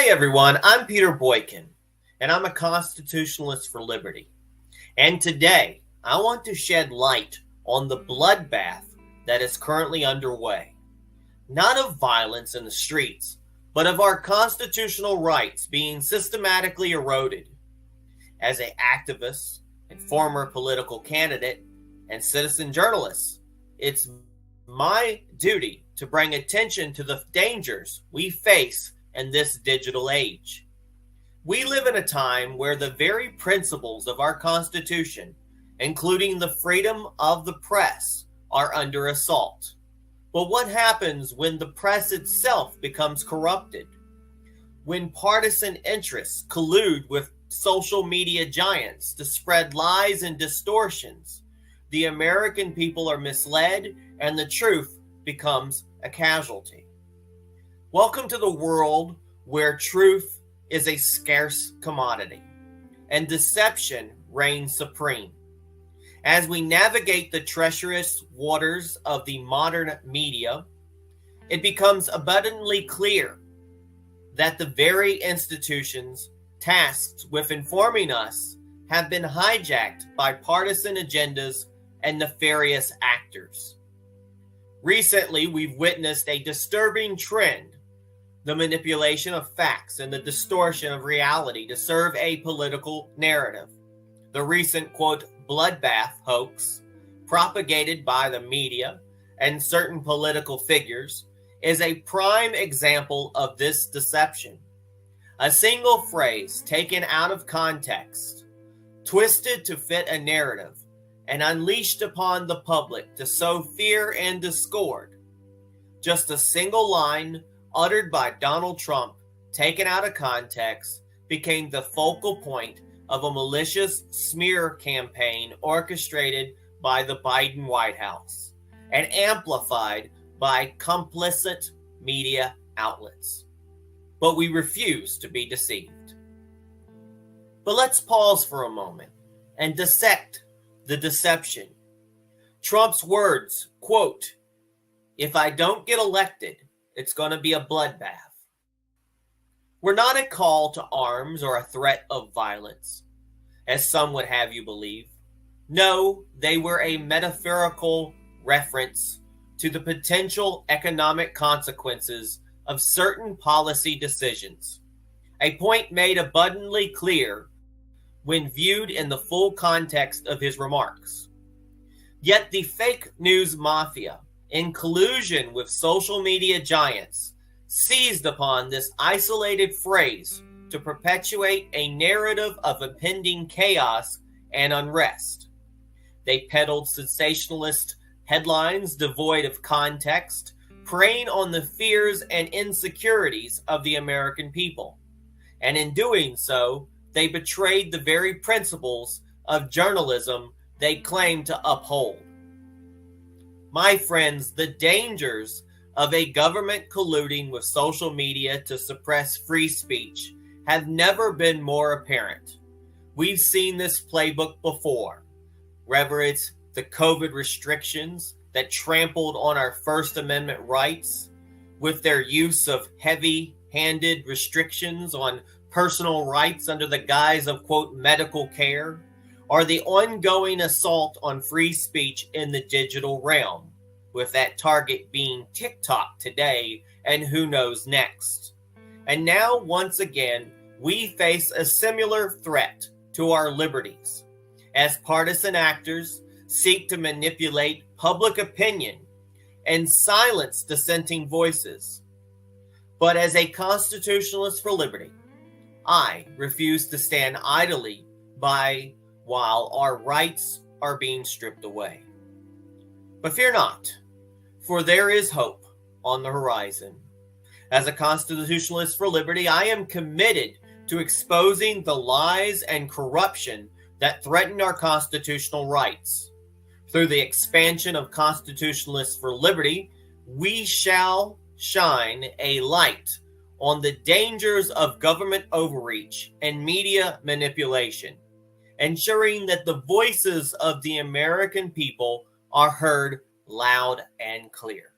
Hey everyone, I'm Peter Boykin, and I'm a constitutionalist for liberty. And today, I want to shed light on the bloodbath that is currently underway. Not of violence in the streets, but of our constitutional rights being systematically eroded. As an activist and former political candidate and citizen journalist, it's my duty to bring attention to the dangers we face in this digital age. We live in a time where the very principles of our Constitution, including the freedom of the press, are under assault. But what happens when the press itself becomes corrupted? When partisan interests collude with social media giants to spread lies and distortions, the American people are misled and the truth becomes a casualty. Welcome to the world where truth is a scarce commodity and deception reigns supreme. As we navigate the treacherous waters of the modern media, it becomes abundantly clear that the very institutions tasked with informing us have been hijacked by partisan agendas and nefarious actors. Recently, we've witnessed a disturbing trend: the manipulation of facts and the distortion of reality to serve a political narrative. The recent, quote, bloodbath hoax, propagated by the media and certain political figures, is a prime example of this deception. A single phrase taken out of context, twisted to fit a narrative, and unleashed upon the public to sow fear and discord. Just a single line uttered by Donald Trump, taken out of context, became the focal point of a malicious smear campaign orchestrated by the Biden White House and amplified by complicit media outlets. But we refuse to be deceived. But let's pause for a moment and dissect the deception. Trump's words, quote, "If I don't get elected, it's going to be a bloodbath," were not a call to arms or a threat of violence, as some would have you believe. No, they were a metaphorical reference to the potential economic consequences of certain policy decisions, a point made abundantly clear when viewed in the full context of his remarks. Yet the fake news mafia, in collusion with social media giants, seized upon this isolated phrase to perpetuate a narrative of impending chaos and unrest. They peddled sensationalist headlines devoid of context, preying on the fears and insecurities of the American people. And in doing so, they betrayed the very principles of journalism they claim to uphold. My friends, the dangers of a government colluding with social media to suppress free speech have never been more apparent. We've seen this playbook before, whether it's the COVID restrictions that trampled on our First Amendment rights with their use of heavy-handed restrictions on personal rights under the guise of, quote, medical care, or the ongoing assault on free speech in the digital realm, with that target being TikTok today and who knows next. And now, once again, we face a similar threat to our liberties, as partisan actors seek to manipulate public opinion and silence dissenting voices. But as a constitutionalist for liberty, I refuse to stand idly by while our rights are being stripped away. But fear not, for there is hope on the horizon. As a constitutionalist for liberty, I am committed to exposing the lies and corruption that threaten our constitutional rights. Through the expansion of Constitutionalists for Liberty, we shall shine a light on the dangers of government overreach and media manipulation, ensuring that the voices of the American people are heard loud and clear.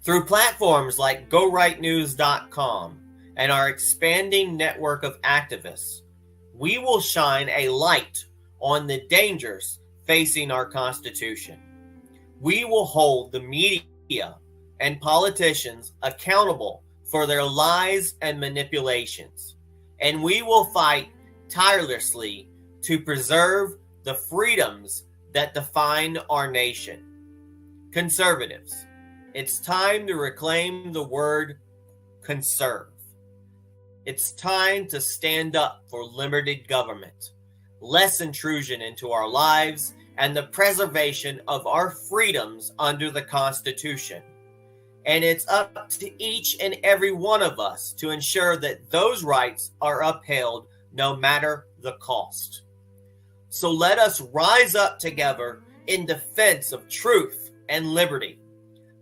Through platforms like GoRightNews.com and our expanding network of activists, we will shine a light on the dangers facing our Constitution. We will hold the media and politicians accountable for their lies and manipulations, and we will fight tirelessly to preserve the freedoms that define our nation. Conservatives, it's time to reclaim the word conserve. It's time to stand up for limited government, less intrusion into our lives, and the preservation of our freedoms under the Constitution. And it's up to each and every one of us to ensure that those rights are upheld no matter the cost. So let us rise up together in defense of truth and liberty.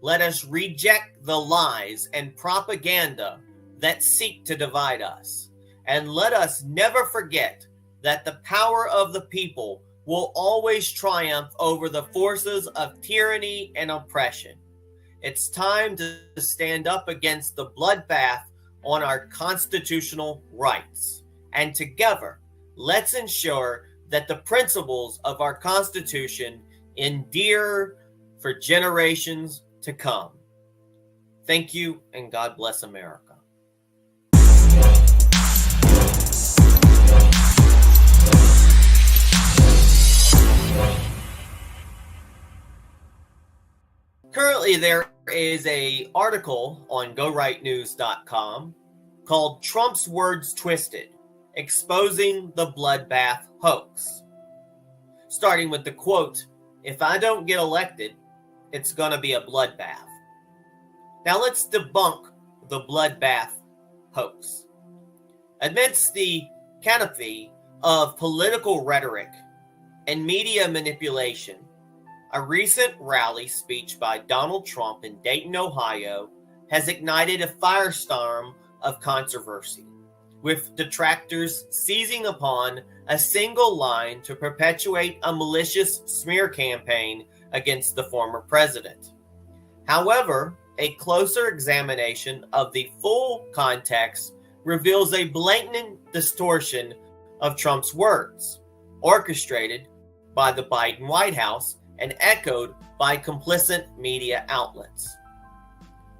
Let us reject the lies and propaganda that seek to divide us. And let us never forget that the power of the people will always triumph over the forces of tyranny and oppression. It's time to stand up against the bloodbath on our constitutional rights. And together, let's ensure that the principles of our Constitution endure for generations to come. Thank you, and God bless America. Currently, there is an article on GoRightNews.com called Trump's Words Twisted, Exposing the Bloodbath Hoax. Starting with the quote, "If I don't get elected, it's going to be a bloodbath." Now let's debunk the bloodbath hoax. Amidst the canopy of political rhetoric and media manipulation, a recent rally speech by Donald Trump in Dayton, Ohio, has ignited a firestorm of controversy, with detractors seizing upon a single line to perpetuate a malicious smear campaign against the former president. However, a closer examination of the full context reveals a blatant distortion of Trump's words, orchestrated by the Biden White House and echoed by complicit media outlets.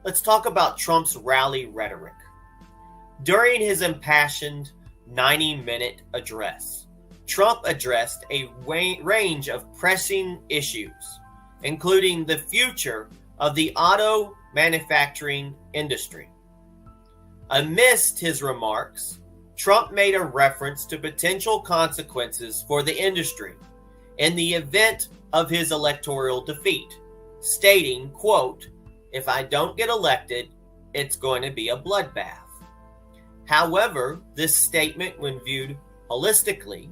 Let's talk about Trump's rally rhetoric. During his impassioned 90-minute address, Trump addressed a range of pressing issues, including the future of the auto manufacturing industry. Amidst his remarks, Trump made a reference to potential consequences for the industry in the event of his electoral defeat, stating, quote, "If I don't get elected, it's going to be a bloodbath." However, this statement, when viewed holistically,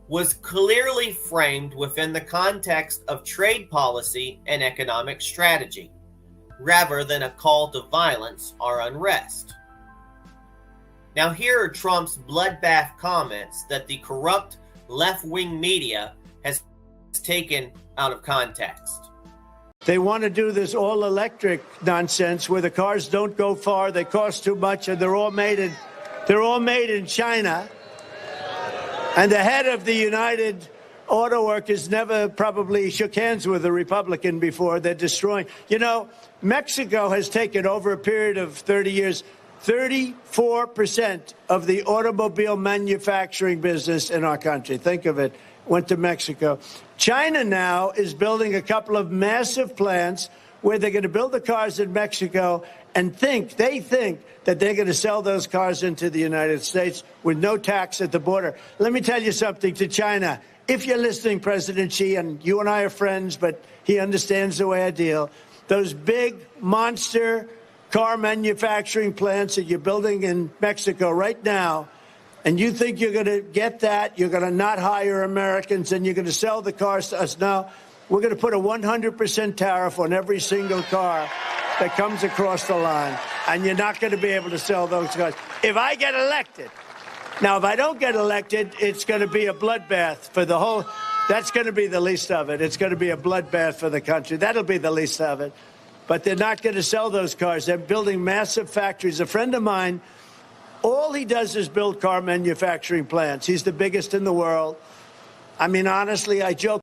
was clearly framed within the context of trade policy and economic strategy, rather than a call to violence or unrest. Now here are Trump's bloodbath comments that the corrupt left-wing media has taken out of context. They want to do this all-electric nonsense where the cars don't go far, they cost too much, and they're all made in China. And the head of the United Auto Workers never probably shook hands with a Republican before. They're destroying. You know, Mexico has taken over a period of 30 years, 34% of the automobile manufacturing business in our country. Think of it. Went to Mexico. China now is building a couple of massive plants where they're going to build the cars in Mexico and they think that they're going to sell those cars into the United States with no tax at the border. Let me tell you something to China. If you're listening, President Xi, and you and I are friends, but he understands the way I deal, those big monster car manufacturing plants that you're building in Mexico right now, and you think you're going to get that, you're going to not hire Americans, and you're going to sell the cars to us. Now, we're going to put a 100% tariff on every single car that comes across the line, and you're not going to be able to sell those cars. If I get elected, now, if I don't get elected, it's going to be a bloodbath for the whole, that's going to be the least of it. It's going to be a bloodbath for the country. That'll be the least of it. But they're not going to sell those cars. They're building massive factories. A friend of mine All he does is build car manufacturing plants. He's the biggest in the world. I mean, honestly, I joke.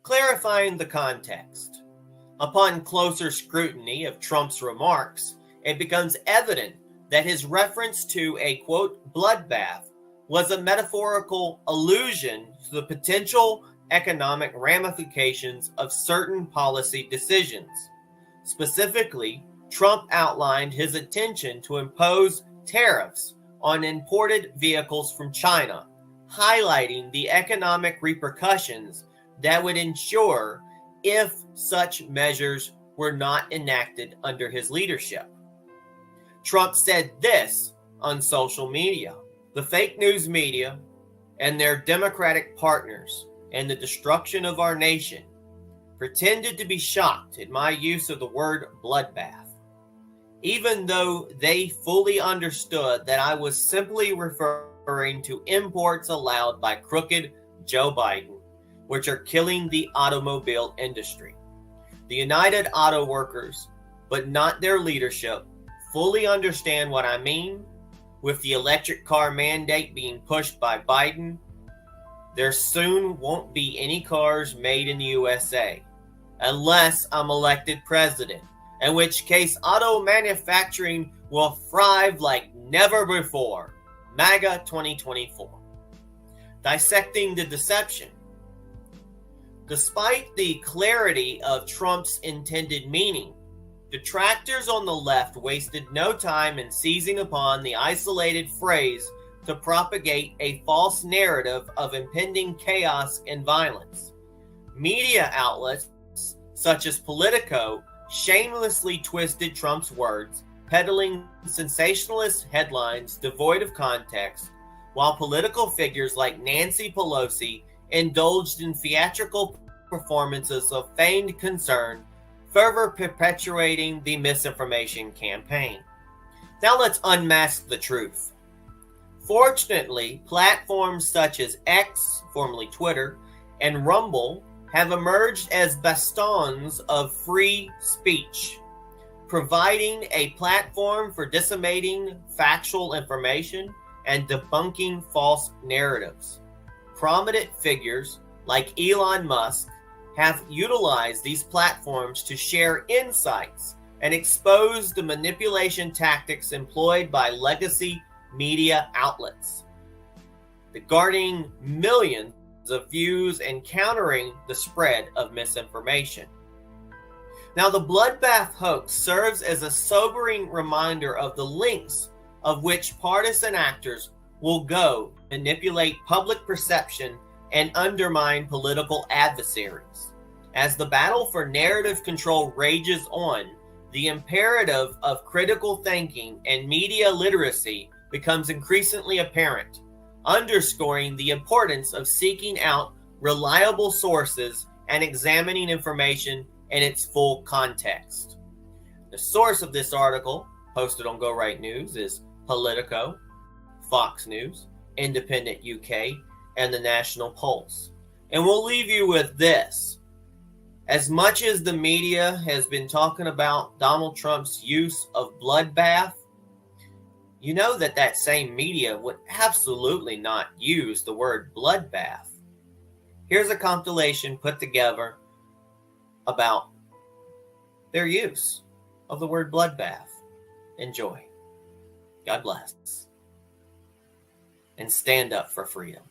Clarifying the context. Upon closer scrutiny of Trump's remarks, it becomes evident that his reference to a, quote, bloodbath was a metaphorical allusion to the potential economic ramifications of certain policy decisions. Specifically, Trump outlined his intention to impose tariffs on imported vehicles from China, highlighting the economic repercussions that would ensure if such measures were not enacted under his leadership. Trump said this on social media: "The fake news media and their Democratic partners in the destruction of our nation pretended to be shocked at my use of the word bloodbath, even though they fully understood that I was simply referring to imports allowed by crooked Joe Biden, which are killing the automobile industry. The United Auto Workers, but not their leadership, fully understand what I mean. With the electric car mandate being pushed by Biden, there soon won't be any cars made in the USA unless I'm elected president, in which case auto manufacturing will thrive like never before. MAGA 2024. Dissecting the deception. Despite the clarity of Trump's intended meaning, detractors on the left wasted no time in seizing upon the isolated phrase to propagate a false narrative of impending chaos and violence. Media outlets such as Politico shamelessly twisted Trump's words, peddling sensationalist headlines devoid of context, while political figures like Nancy Pelosi indulged in theatrical performances of feigned concern, further perpetuating the misinformation campaign. Now let's unmask the truth. Fortunately, platforms such as X, formerly Twitter, and Rumble have emerged as bastions of free speech, providing a platform for disseminating factual information and debunking false narratives. Prominent figures like Elon Musk have utilized these platforms to share insights and expose the manipulation tactics employed by legacy media outlets, garnering millions of views and countering the spread of misinformation. Now, the Bloodbath hoax serves as a sobering reminder of the lengths of which partisan actors will go to manipulate public perception and undermine political adversaries. As the battle for narrative control rages on, the imperative of critical thinking and media literacy becomes increasingly apparent, underscoring the importance of seeking out reliable sources and examining information in its full context. The source of this article, posted on Go Right News, is Politico, Fox News, Independent UK, and the National Pulse. And we'll leave you with this. As much as the media has been talking about Donald Trump's use of bloodbath, you know that same media would absolutely not use the word bloodbath. Here's a compilation put together about their use of the word bloodbath. Enjoy. God bless. And stand up for freedom.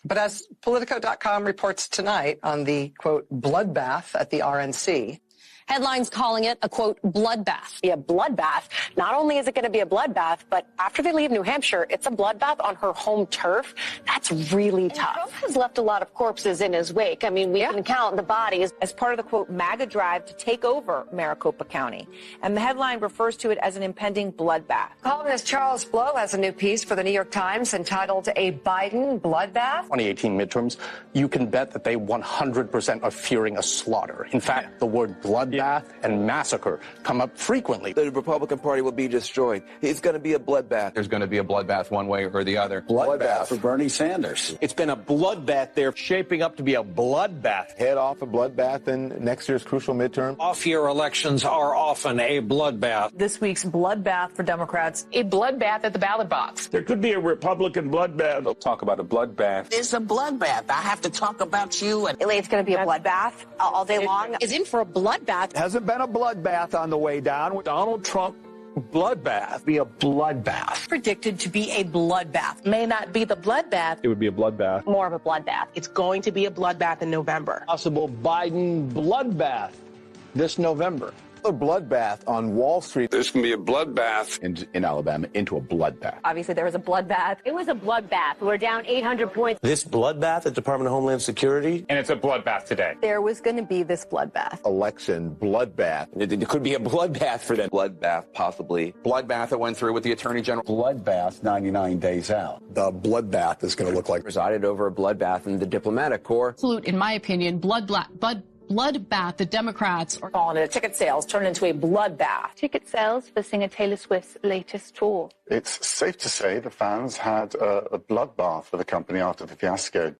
But as Politico.com reports tonight on the, quote, bloodbath at the RNC. Headlines calling it a, quote, bloodbath. Yeah, bloodbath. Not only is it going to be a bloodbath, but after they leave New Hampshire, it's a bloodbath on her home turf. That's really tough. Trump has left a lot of corpses in his wake. I mean, we can count the bodies as part of the, quote, MAGA drive to take over Maricopa County. And the headline refers to it as an impending bloodbath. Columnist Charles Blow has a new piece for the New York Times entitled A Biden Bloodbath. 2018 midterms, you can bet that they 100% are fearing a slaughter. In fact, the word bloodbath bloodbath and massacre come up frequently. The Republican Party will be destroyed. It's going to be a bloodbath. There's going to be a bloodbath one way or the other. Bloodbath for Bernie Sanders. It's been a bloodbath there, shaping up to be a bloodbath. Head off a bloodbath in next year's crucial midterm. Off-year elections are often a bloodbath. This week's bloodbath for Democrats. A bloodbath at the ballot box. There could be a Republican bloodbath. They'll talk about a bloodbath. It's a bloodbath. I have to talk about you. It's going to be a bloodbath all day long. Is in for a bloodbath. Hasn't been a bloodbath on the way down. Donald Trump bloodbath. Be a bloodbath. Predicted to be a bloodbath. May not be the bloodbath. It would be a bloodbath. More of a bloodbath. It's going to be a bloodbath in November. Possible Biden bloodbath this November. A bloodbath on Wall Street. There's going to be a bloodbath in Alabama into a bloodbath. Obviously, there was a bloodbath. It was a bloodbath. We're down 800 points. This bloodbath at the Department of Homeland Security. And it's a bloodbath today. There was going to be this bloodbath. Election bloodbath. It could be a bloodbath for them. Bloodbath, possibly. Bloodbath that went through with the Attorney General. Bloodbath 99 days out. The bloodbath is going to look like Presided over a bloodbath in the diplomatic corps. Absolute, in my opinion, bloodbath. The Democrats are calling it a ticket sales turned into a bloodbath. Ticket sales for singer Taylor Swift's latest tour. It's safe to say the fans had a bloodbath for the company after the fiasco